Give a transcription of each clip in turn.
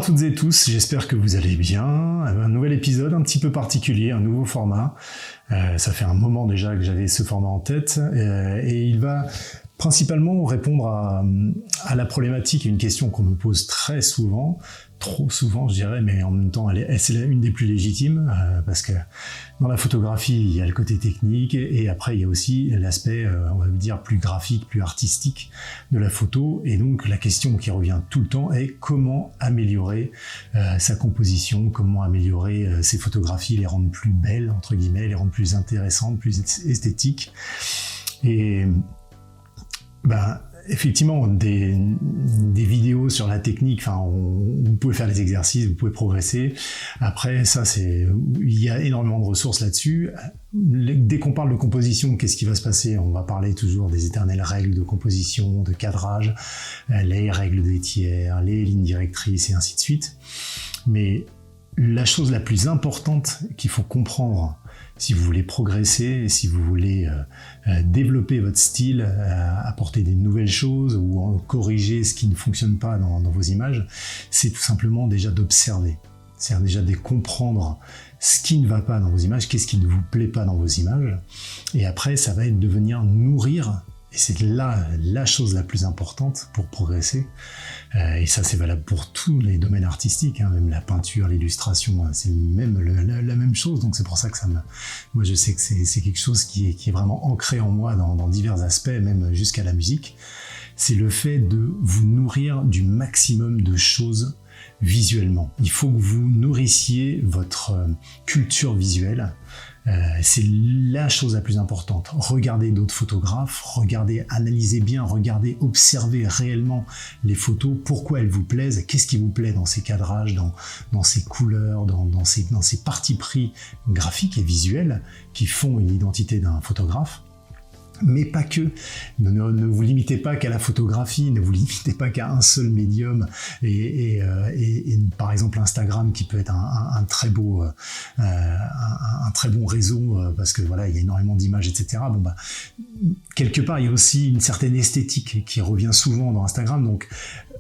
toutes et tous, j'espère que vous allez bien. Un nouvel épisode un petit peu particulier, un nouveau format. Ça fait un moment déjà que j'avais ce format en tête et il va principalement répondre à la problématique et une question qu'on me pose très souvent, trop souvent je dirais, mais en même temps c'est une des plus légitimes parce que dans la photographie il y a le côté technique et après il y a aussi l'aspect on va dire plus graphique, plus artistique de la photo, et donc la question qui revient tout le temps est comment améliorer sa composition, comment améliorer ses photographies, les rendre plus belles entre guillemets, les rendre plus intéressantes, plus esthétiques. Et effectivement, des vidéos sur la technique, vous pouvez faire les exercices, vous pouvez progresser. Après, il y a énormément de ressources là-dessus. Dès qu'on parle de composition, qu'est-ce qui va se passer? On va parler toujours des éternelles règles de composition, de cadrage, les règles des tiers, les lignes directrices et ainsi de suite. Mais la chose la plus importante qu'il faut comprendre si vous voulez progresser, si vous voulez développer votre style, apporter des nouvelles choses ou corriger ce qui ne fonctionne pas dans vos images, c'est tout simplement déjà d'observer. C'est-à-dire déjà de comprendre ce qui ne va pas dans vos images, qu'est-ce qui ne vous plaît pas dans vos images. Et après, ça va être de venir nourrir. Et c'est là la chose la plus importante pour progresser. Et ça, c'est valable pour tous les domaines artistiques, même la peinture, l'illustration, c'est la même chose. Donc c'est pour ça que moi je sais que c'est quelque chose qui est vraiment ancré en moi dans divers aspects, même jusqu'à la musique. C'est le fait de vous nourrir du maximum de choses visuellement. Il faut que vous nourrissiez votre culture visuelle. C'est la chose la plus importante. Regardez d'autres photographes, regardez, analysez bien, regardez, observez réellement les photos, pourquoi elles vous plaisent, qu'est-ce qui vous plaît dans ces cadrages, dans ces couleurs, dans ces partis pris graphiques et visuels qui font une identité d'un photographe. Mais pas que. Ne vous limitez pas qu'à la photographie, ne vous limitez pas qu'à un seul médium et par exemple Instagram qui peut être un très beau un très bon réseau parce que voilà, il y a énormément d'images, etc. Quelque part il y a aussi une certaine esthétique qui revient souvent dans Instagram, donc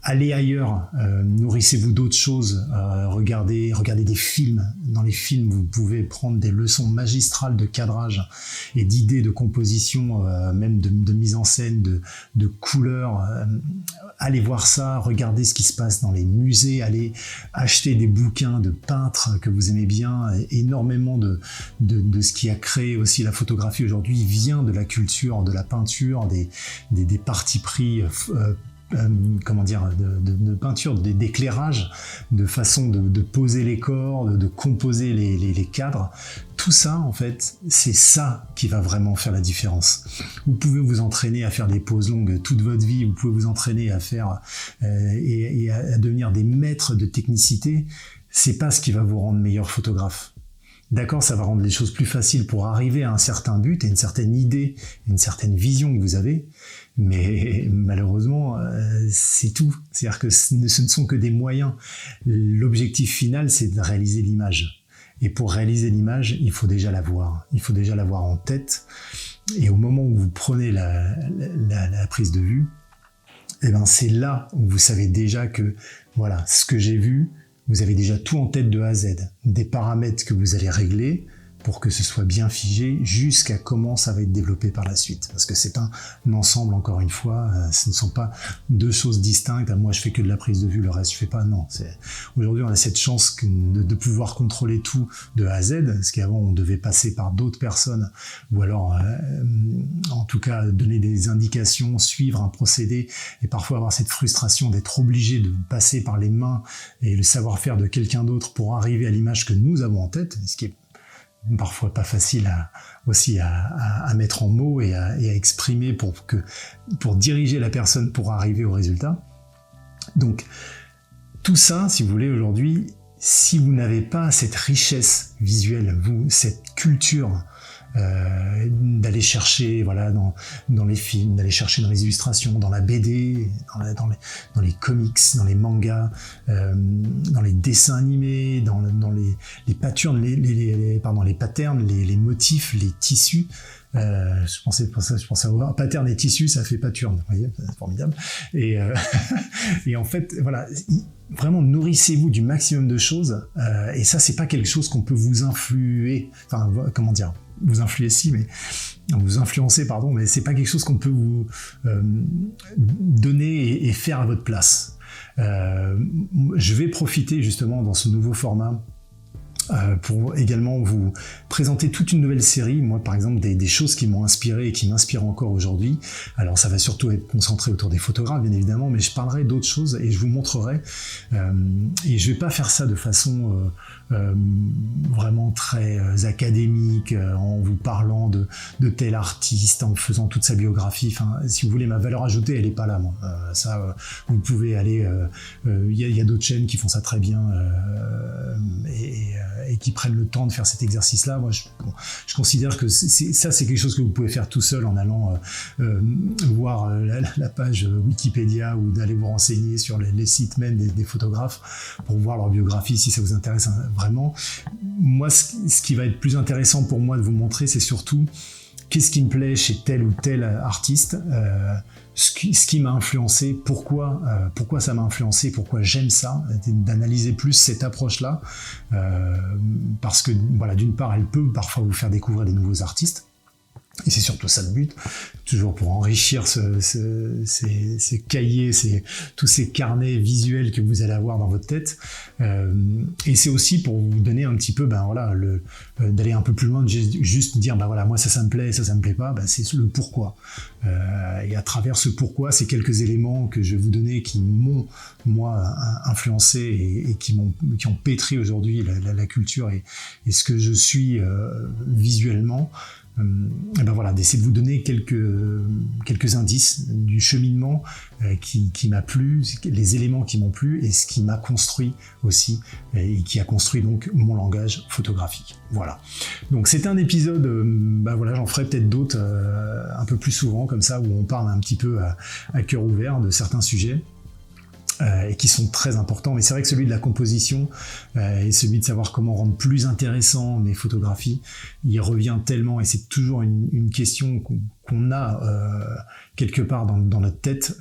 allez ailleurs, nourrissez-vous d'autres choses, regardez des films. Dans les films, vous pouvez prendre des leçons magistrales de cadrage et d'idées de composition, même de mise en scène, de couleurs. Allez voir ça, regardez ce qui se passe dans les musées, allez acheter des bouquins de peintres que vous aimez bien. Énormément de ce qui a créé aussi la photographie aujourd'hui vient de la culture, de la peinture, des partis pris de peinture, d'éclairage, de façon de poser les corps, de composer les cadres. Tout ça, en fait, c'est ça qui va vraiment faire la différence. Vous pouvez vous entraîner à faire des poses longues toute votre vie, vous pouvez vous entraîner à faire et à devenir des maîtres de technicité. C'est pas ce qui va vous rendre meilleur photographe. D'accord, ça va rendre les choses plus faciles pour arriver à un certain but, à une certaine idée, une certaine vision que vous avez, mais malheureusement, c'est tout. C'est-à-dire que ce ne sont que des moyens. L'objectif final, c'est de réaliser l'image. Et pour réaliser l'image, il faut déjà la voir. Il faut déjà la voir en tête. Et au moment où vous prenez la prise de vue, c'est là où vous savez déjà que, voilà, ce que j'ai vu, vous avez déjà tout en tête de A à Z, des paramètres que vous allez régler pour que ce soit bien figé jusqu'à comment ça va être développé par la suite. Parce que c'est un ensemble, encore une fois, ce ne sont pas deux choses distinctes. Moi, je fais que de la prise de vue, le reste, je fais pas. Non. Aujourd'hui, on a cette chance de pouvoir contrôler tout de A à Z, ce qu'avant, on devait passer par d'autres personnes, ou alors, en tout cas, donner des indications, suivre un procédé, et parfois avoir cette frustration d'être obligé de passer par les mains et le savoir-faire de quelqu'un d'autre pour arriver à l'image que nous avons en tête, ce qui est parfois pas facile à mettre en mots et à exprimer pour diriger la personne pour arriver au résultat. Donc tout ça, si vous voulez, aujourd'hui, si vous n'avez pas cette richesse visuelle, cette culture d'aller chercher voilà dans les films, d'aller chercher dans les illustrations, dans la BD, dans les comics, dans les mangas, dans les dessins animés, dans les patterns, les patterns, les motifs, les tissus. Je pensais à pattern et tissu, ça fait paturne, vous voyez, c'est formidable. Et en fait, voilà, vraiment nourrissez-vous du maximum de choses. Et ça, c'est pas quelque chose qu'on peut vous influer. Enfin, comment dire, vous influencer, mais vous influencer, pardon, mais c'est pas quelque chose qu'on peut vous donner et faire à votre place. Je vais profiter justement dans ce nouveau format pour également vous présenter toute une nouvelle série, moi par exemple des choses qui m'ont inspiré et qui m'inspirent encore aujourd'hui. Alors ça va surtout être concentré autour des photographes bien évidemment, mais je parlerai d'autres choses et je vous montrerai, et je vais pas faire ça de façon vraiment très académique, en vous parlant de tel artiste, en faisant toute sa biographie. Enfin, si vous voulez, ma valeur ajoutée elle est pas là, moi. Vous pouvez aller, il y a d'autres chaînes qui font ça très bien, et qui prennent le temps de faire cet exercice-là. Moi, je considère que c'est quelque chose que vous pouvez faire tout seul en allant voir la page Wikipédia ou d'aller vous renseigner sur les sites même des photographes pour voir leur biographie si ça vous intéresse vraiment. Moi, ce qui va être plus intéressant pour moi de vous montrer, c'est surtout qu'est-ce qui me plaît chez tel ou tel artiste, ce qui m'a influencé, pourquoi ça m'a influencé, pourquoi j'aime ça, d'analyser plus cette approche-là, parce que voilà, d'une part, elle peut parfois vous faire découvrir des nouveaux artistes, et c'est surtout ça le but, toujours pour enrichir ces cahiers, tous ces carnets visuels que vous allez avoir dans votre tête. Et c'est aussi pour vous donner un petit peu, d'aller un peu plus loin, de juste dire, voilà, moi ça me plaît, ça me plaît pas, c'est le pourquoi. Et à travers ce pourquoi, c'est quelques éléments que je vais vous donner qui m'ont, moi, influencé et qui ont pétri aujourd'hui la culture et ce que je suis visuellement. Et voilà, d'essayer de vous donner quelques indices du cheminement qui m'a plu, les éléments qui m'ont plu et ce qui m'a construit aussi et qui a construit donc mon langage photographique. Voilà. Donc c'est un épisode, j'en ferai peut-être d'autres un peu plus souvent comme ça, où on parle un petit peu à cœur ouvert de certains sujets. Et qui sont très importants, mais c'est vrai que celui de la composition et celui de savoir comment rendre plus intéressant mes photographies, il revient tellement, et c'est toujours une question qu'on a quelque part dans notre tête,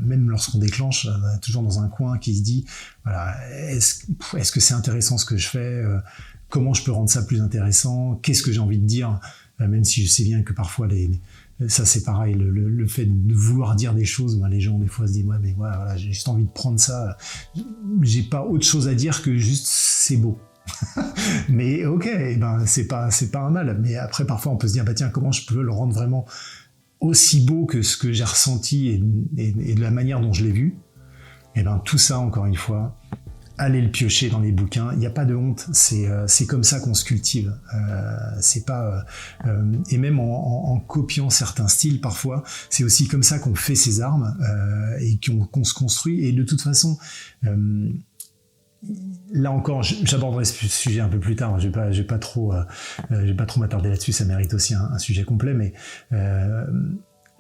même lorsqu'on déclenche, toujours dans un coin qui se dit, voilà, est-ce que c'est intéressant ce que je fais, comment je peux rendre ça plus intéressant, qu'est-ce que j'ai envie de dire, même si je sais bien que parfois ça c'est pareil, le fait de vouloir dire des choses, les gens des fois se disent mais voilà, j'ai juste envie de prendre ça, j'ai pas autre chose à dire que juste c'est beau. Mais ok, c'est pas un mal, mais après parfois on peut se dire tiens, comment je peux le rendre vraiment aussi beau que ce que j'ai ressenti et de la manière dont je l'ai vu. Et tout ça, encore une fois, allez le piocher dans les bouquins, il n'y a pas de honte, c'est comme ça qu'on se cultive, c'est pas et même en copiant certains styles parfois, c'est aussi comme ça qu'on fait ses armes et qu'on se construit. Et de toute façon, là encore, j'aborderai ce sujet un peu plus tard, je vais pas trop m'attarder là-dessus, ça mérite aussi un sujet complet, mais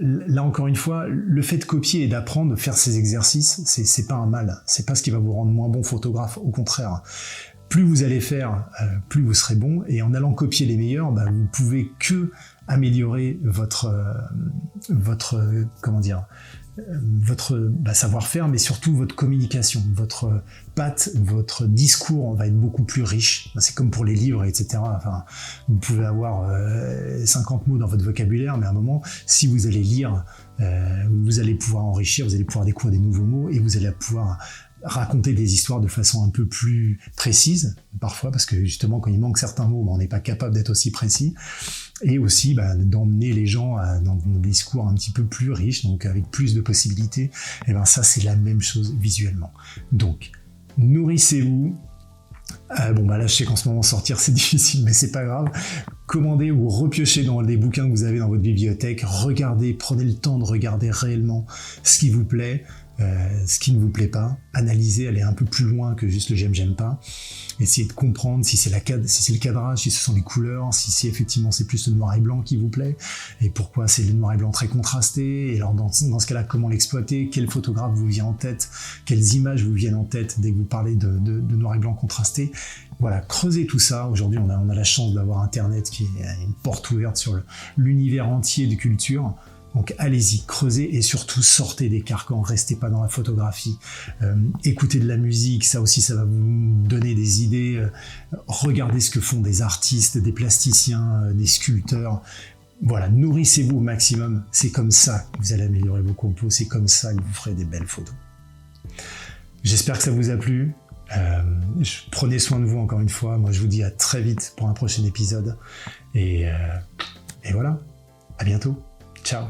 là encore une fois, le fait de copier et d'apprendre, de faire ces exercices, c'est pas un mal, c'est pas ce qui va vous rendre moins bon photographe, au contraire. Plus vous allez faire, plus vous serez bon, et en allant copier les meilleurs, vous pouvez que améliorer votre savoir-faire, mais surtout votre communication, votre patte, votre discours va être beaucoup plus riche. C'est comme pour les livres, etc. Enfin, vous pouvez avoir 50 mots dans votre vocabulaire, mais à un moment, si vous allez lire, vous allez pouvoir enrichir, vous allez pouvoir découvrir des nouveaux mots, et vous allez pouvoir raconter des histoires de façon un peu plus précise, parfois, parce que justement, quand il manque certains mots, on n'est pas capable d'être aussi précis, et aussi d'emmener les gens dans des discours un petit peu plus riches, donc avec plus de possibilités. Et ça, c'est la même chose visuellement. Donc, nourrissez-vous. Là, je sais qu'en ce moment, sortir, c'est difficile, mais c'est pas grave. Commandez ou repiochez dans les bouquins que vous avez dans votre bibliothèque. Regardez, prenez le temps de regarder réellement ce qui vous plaît. ce qui ne vous plaît pas, analyser, aller un peu plus loin que juste le j'aime pas, essayer de comprendre si c'est le cadrage, si ce sont les couleurs, si effectivement c'est plus le noir et blanc qui vous plaît, et pourquoi c'est le noir et blanc très contrasté, et alors dans ce cas-là, comment l'exploiter, quel photographe vous vient en tête, quelles images vous viennent en tête dès que vous parlez de noir et blanc contrasté. Voilà, creusez tout ça. Aujourd'hui, on a la chance d'avoir Internet qui est une porte ouverte sur l'univers entier de culture. Donc allez-y, creusez et surtout sortez des carcans, restez pas dans la photographie, écoutez de la musique, ça aussi ça va vous donner des idées, regardez ce que font des artistes, des plasticiens, des sculpteurs, voilà, nourrissez-vous au maximum, c'est comme ça que vous allez améliorer vos compos, c'est comme ça que vous ferez des belles photos. J'espère que ça vous a plu, prenez soin de vous encore une fois, moi je vous dis à très vite pour un prochain épisode, et voilà, à bientôt, ciao.